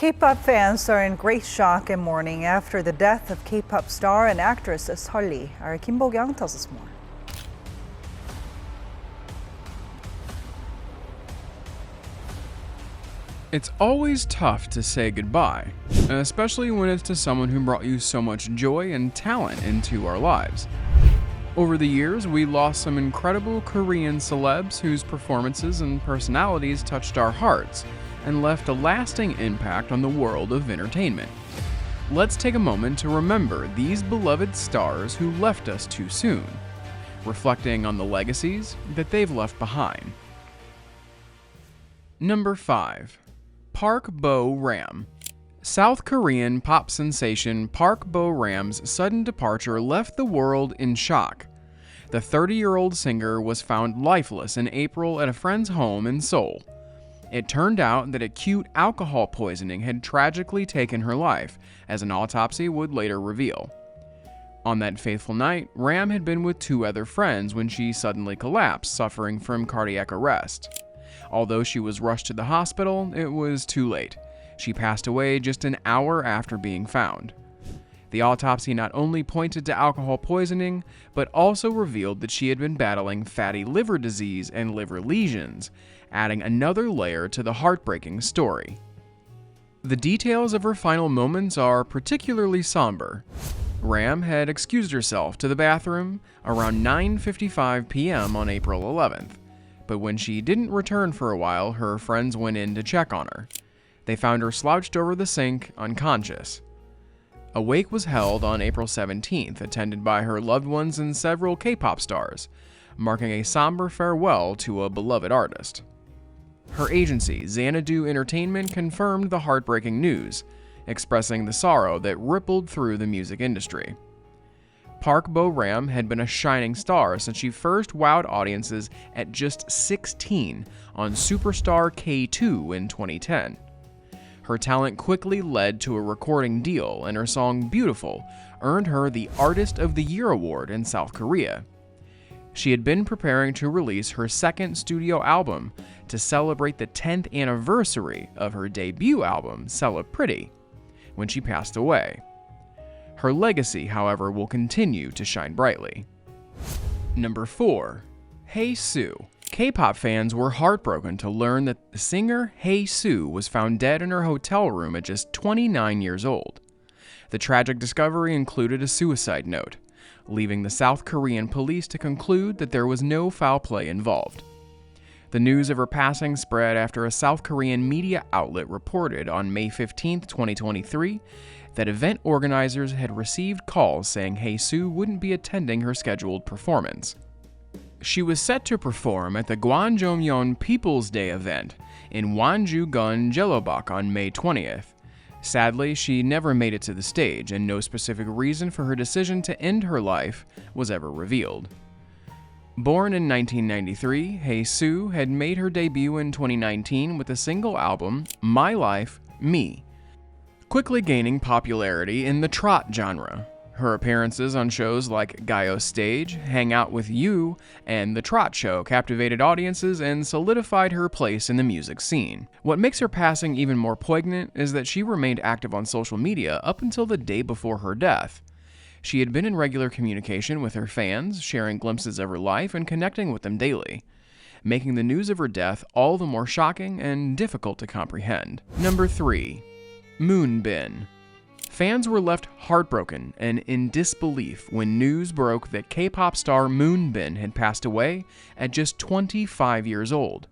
K-pop fans are in great shock and mourning after the death of K-pop star and actress Sulli. Our Kim Bo-kyung tells us more. It's always tough to say goodbye, especially when it's to someone who brought you so much joy and talent into our lives. Over the years, we lost some incredible Korean celebs whose performances and personalities touched our hearts and left a lasting impact on the world of entertainment. Let's take a moment to remember these beloved stars who left us too soon, reflecting on the legacies that they've left behind. Number 5. Park Bo-ram. South Korean pop sensation Park Bo-ram's sudden departure left the world in shock. The 30-year-old singer was found lifeless in April at a friend's home in Seoul. It turned out that acute alcohol poisoning had tragically taken her life, as an autopsy would later reveal. On that fateful night, Ram had been with 2 other friends when she suddenly collapsed, suffering from cardiac arrest. Although she was rushed to the hospital, it was too late. She passed away just an hour after being found. The autopsy not only pointed to alcohol poisoning, but also revealed that she had been battling fatty liver disease and liver lesions, adding another layer to the heartbreaking story. The details of her final moments are particularly somber. Ram had excused herself to the bathroom around 9:55 p.m. on April 11th, but when she didn't return for a while, her friends went in to check on her. They found her slouched over the sink, unconscious. A wake was held on April 17th, attended by her loved ones and several K-pop stars, marking a somber farewell to a beloved artist. Her agency, Xanadu Entertainment, confirmed the heartbreaking news, expressing the sorrow that rippled through the music industry. Park Bo-ram had been a shining star since she first wowed audiences at just 16 on Superstar K2 in 2010. Her talent quickly led to a recording deal, and her song Beautiful earned her the Artist of the Year award in South Korea. She had been preparing to release her second studio album to celebrate the 10th anniversary of her debut album, Celebs, when she passed away. Her legacy, however, will continue to shine brightly. Number 4. Haesoo. K-pop fans were heartbroken to learn that the singer Haesoo was found dead in her hotel room at just 29 years old. The tragic discovery included a suicide note, leaving the South Korean police to conclude that there was no foul play involved. The news of her passing spread after a South Korean media outlet reported on May 15, 2023, that event organizers had received calls saying Haesoo wouldn't be attending her scheduled performance. She was set to perform at the Gwanjomyeon People's Day event in Wonju-gun Jellobuk on May 20th. Sadly, she never made it to the stage, and no specific reason for her decision to end her life was ever revealed. Born in 1993, Haesoo had made her debut in 2019 with the single album My Life, Me, quickly gaining popularity in the Trot genre. Her appearances on shows like Gaio's Stage, Hang Out With You, and The Trot Show captivated audiences and solidified her place in the music scene. What makes her passing even more poignant is that she remained active on social media up until the day before her death. She had been in regular communication with her fans, sharing glimpses of her life and connecting with them daily, making the news of her death all the more shocking and difficult to comprehend. Number 3. Moonbin. Fans were left heartbroken and in disbelief when news broke that K-pop star Moonbin had passed away at just 25 years old.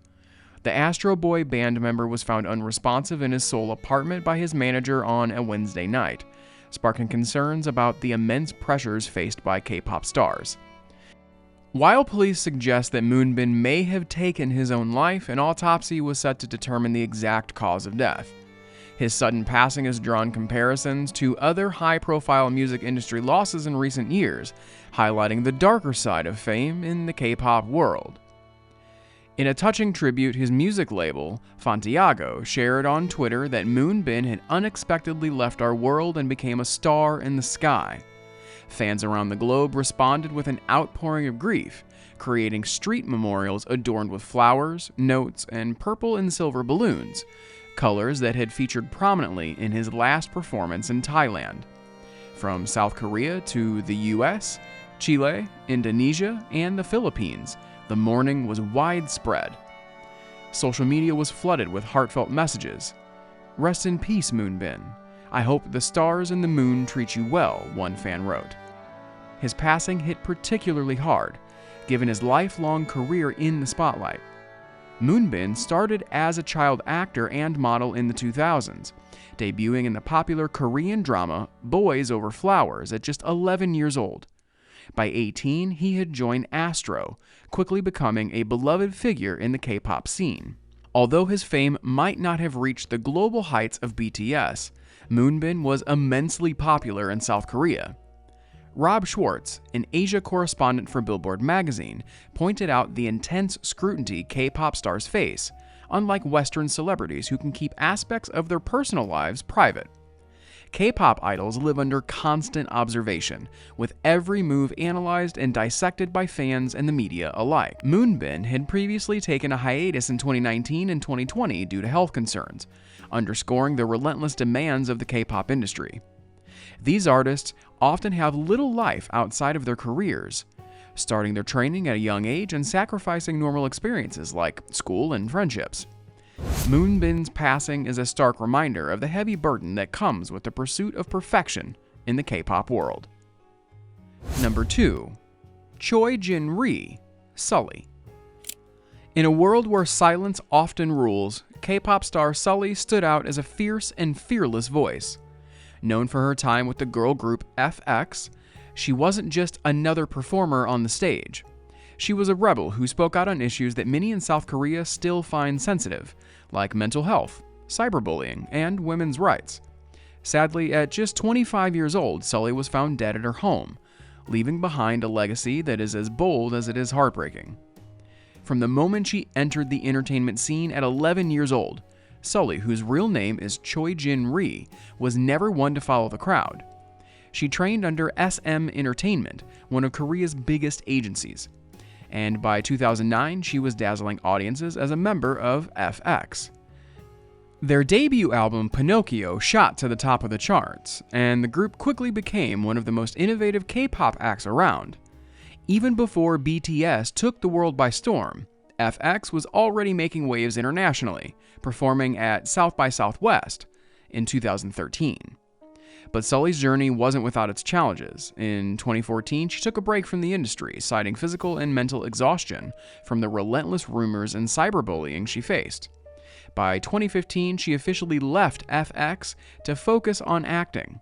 The Astro Boy band member was found unresponsive in his Seoul apartment by his manager on a Wednesday night, sparking concerns about the immense pressures faced by K-pop stars. While police suggest that Moonbin may have taken his own life, an autopsy was set to determine the exact cause of death. His sudden passing has drawn comparisons to other high-profile music industry losses in recent years, highlighting the darker side of fame in the K-pop world. In a touching tribute, his music label, Fantiago, shared on Twitter that Moonbin had unexpectedly left our world and became a star in the sky. Fans around the globe responded with an outpouring of grief, creating street memorials adorned with flowers, notes, and purple and silver balloons, colors that had featured prominently in his last performance in Thailand. From South Korea to the US, Chile, Indonesia, and the Philippines, the mourning was widespread. Social media was flooded with heartfelt messages. "Rest in peace, Moonbin. I hope the stars and the moon treat you well," one fan wrote. His passing hit particularly hard, given his lifelong career in the spotlight. Moonbin started as a child actor and model in the 2000s, debuting in the popular Korean drama Boys Over Flowers at just 11 years old. By 18, he had joined Astro, quickly becoming a beloved figure in the K-pop scene. Although his fame might not have reached the global heights of BTS, Moonbin was immensely popular in South Korea. Rob Schwartz, an Asia correspondent for Billboard magazine, pointed out the intense scrutiny K-pop stars face, unlike Western celebrities who can keep aspects of their personal lives private. K-pop idols live under constant observation, with every move analyzed and dissected by fans and the media alike. Moonbin had previously taken a hiatus in 2019 and 2020 due to health concerns, underscoring the relentless demands of the K-pop industry. These artists often have little life outside of their careers, starting their training at a young age and sacrificing normal experiences like school and friendships. Moonbin's passing is a stark reminder of the heavy burden that comes with the pursuit of perfection in the K-pop world. Number 2. Choi Jin-ri, Sulli. In a world where silence often rules, K-pop star Sulli stood out as a fierce and fearless voice. Known for her time with the girl group FX, she wasn't just another performer on the stage. She was a rebel who spoke out on issues that many in South Korea still find sensitive, like mental health, cyberbullying, and women's rights. Sadly, at just 25 years old, Sulli was found dead at her home, leaving behind a legacy that is as bold as it is heartbreaking. From the moment she entered the entertainment scene at 11 years old, Sulli, whose real name is Choi Jin-ri, was never one to follow the crowd. She trained under SM Entertainment, one of Korea's biggest agencies, and by 2009 she was dazzling audiences as a member of FX. Their debut album Pinocchio shot to the top of the charts, and the group quickly became one of the most innovative K-pop acts around. Even before BTS took the world by storm, FX was already making waves internationally, performing at South by Southwest in 2013. But Sulli's journey wasn't without its challenges. In 2014, she took a break from the industry, citing physical and mental exhaustion from the relentless rumors and cyberbullying she faced. By 2015, she officially left FX to focus on acting.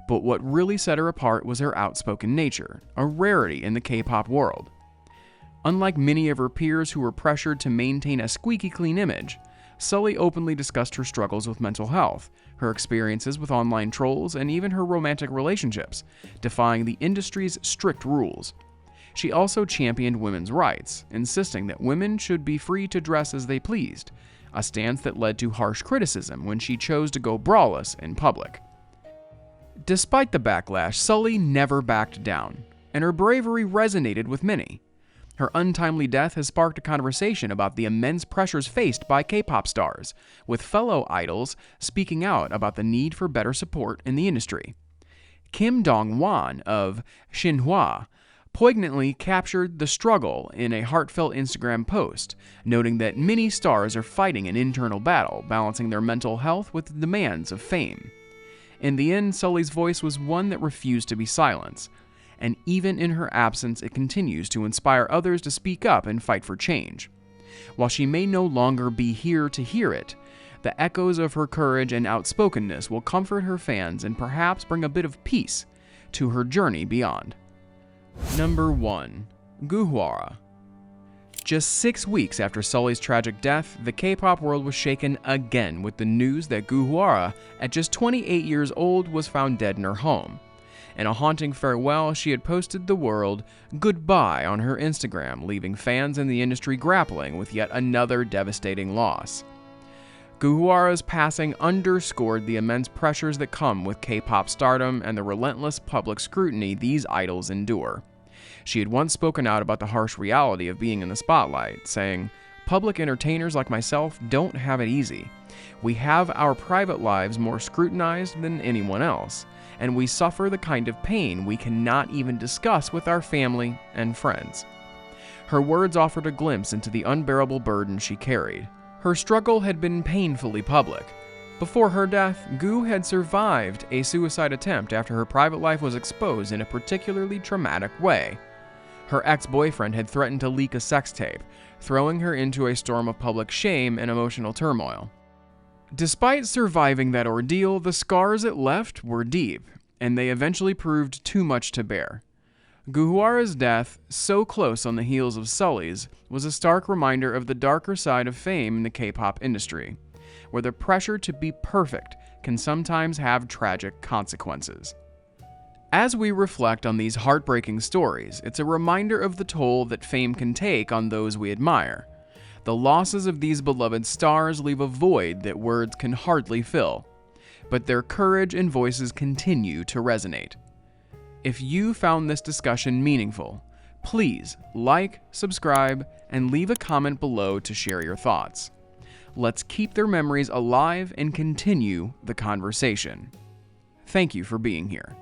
But what really set her apart was her outspoken nature, a rarity in the K-pop world. Unlike many of her peers who were pressured to maintain a squeaky clean image, Sulli openly discussed her struggles with mental health, her experiences with online trolls, and even her romantic relationships, defying the industry's strict rules. She also championed women's rights, insisting that women should be free to dress as they pleased, a stance that led to harsh criticism when she chose to go braless in public. Despite the backlash, Sulli never backed down, and her bravery resonated with many. Her untimely death has sparked a conversation about the immense pressures faced by K-pop stars, with fellow idols speaking out about the need for better support in the industry. Kim Dong-won of Shinhwa poignantly captured the struggle in a heartfelt Instagram post, noting that many stars are fighting an internal battle, balancing their mental health with the demands of fame. In the end, Sulli's voice was one that refused to be silenced, and even in her absence, it continues to inspire others to speak up and fight for change. While she may no longer be here to hear it, the echoes of her courage and outspokenness will comfort her fans and perhaps bring a bit of peace to her journey beyond. Number 1. Hara. Just 6 weeks after Sulli's tragic death, the K-pop world was shaken again with the news that Hara, at just 28 years old, was found dead in her home. In a haunting farewell, she had posted the word "goodbye" on her Instagram, leaving fans in the industry grappling with yet another devastating loss. Hara's passing underscored the immense pressures that come with K-pop stardom and the relentless public scrutiny these idols endure. She had once spoken out about the harsh reality of being in the spotlight, saying, "Public entertainers like myself don't have it easy. We have our private lives more scrutinized than anyone else, and we suffer the kind of pain we cannot even discuss with our family and friends. Her words offered a glimpse into the unbearable burden she carried. Her struggle had been painfully public. Before her death, Gu had survived a suicide attempt after her private life was exposed in a particularly traumatic way. Her ex-boyfriend had threatened to leak a sex tape, throwing her into a storm of public shame and emotional turmoil. Despite surviving that ordeal, the scars it left were deep, and they eventually proved too much to bear. Guhuara's death, so close on the heels of Sulli's, was a stark reminder of the darker side of fame in the K-pop industry, where the pressure to be perfect can sometimes have tragic consequences. As we reflect on these heartbreaking stories, it's a reminder of the toll that fame can take on those we admire. The losses of these beloved stars leave a void that words can hardly fill, but their courage and voices continue to resonate. If you found this discussion meaningful, please like, subscribe, and leave a comment below to share your thoughts. Let's keep their memories alive and continue the conversation. Thank you for being here.